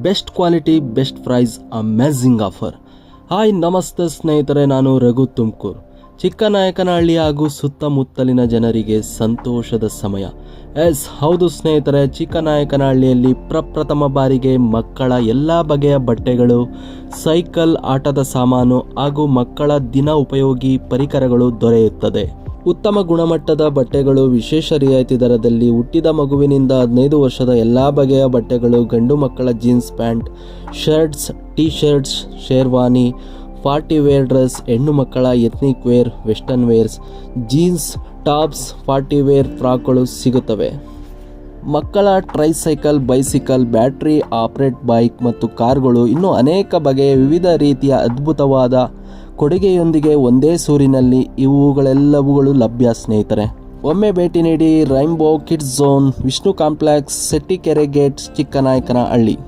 Best quality, best price, amazing offer. Hi ನಮಸ್ತೆ ಸ್ನೇಹಿತರೆ, ನಾನು ರಘು ತುಮಕೂರು. ಚಿಕ್ಕನಾಯಕನಹಳ್ಳಿ ಹಾಗೂ ಸುತ್ತಮುತ್ತಲಿನ ಜನರಿಗೆ ಸಂತೋಷದ ಸಮಯ. ಹೌದು ಸ್ನೇಹಿತರೆ, ಚಿಕ್ಕನಾಯಕನಹಳ್ಳಿಯಲ್ಲಿ ಪ್ರಪ್ರಥಮ ಬಾರಿಗೆ ಮಕ್ಕಳ ಎಲ್ಲ ಬಗೆಯ ಬಟ್ಟೆಗಳು, ಸೈಕಲ್, ಆಟದ ಸಾಮಾನು ಹಾಗೂ ಮಕ್ಕಳ ದಿನ ಉಪಯೋಗಿ ಪರಿಕರಗಳು ದೊರೆಯುತ್ತದೆ. ಉತ್ತಮ ಗುಣಮಟ್ಟದ ಬಟ್ಟೆಗಳು, ವಿಶೇಷ ರಿಯಾಯಿತಿ ದರದಲ್ಲಿ ಹುಟ್ಟಿದ ಮಗುವಿನಿಂದ 15 ವರ್ಷದ ಎಲ್ಲ ಬಗೆಯ ಬಟ್ಟೆಗಳು, ಗಂಡು ಮಕ್ಕಳ jeans pant, shirts, tee shirts, sherwani, party wear dress, ಹೆಣ್ಣು ಮಕ್ಕಳ ethnic wear, western wears, jeans tops, party wear ಫ್ರಾಕ್ಗಳು ಸಿಗುತ್ತವೆ. ಮಕ್ಕಳ tricycle, bicycle, battery operate bike ಮತ್ತು ಕಾರ್ಗಳು, ಇನ್ನೂ ಅನೇಕ ಬಗೆಯ ವಿವಿಧ ರೀತಿಯ ಅದ್ಭುತವಾದ ಕೊಡುಗೆಯೊಂದಿಗೆ ಒಂದೇ ಸೂರಿನಲ್ಲಿ ಇವುಗಳೆಲ್ಲವುಗಳು ಲಭ್ಯ. ಸ್ನೇಹಿತರೆ, ಒಮ್ಮೆ ಭೇಟಿ ನೀಡಿ. Rainbow kids zone, Vishnu complex, Settikere gate, Chiknayakanahalli.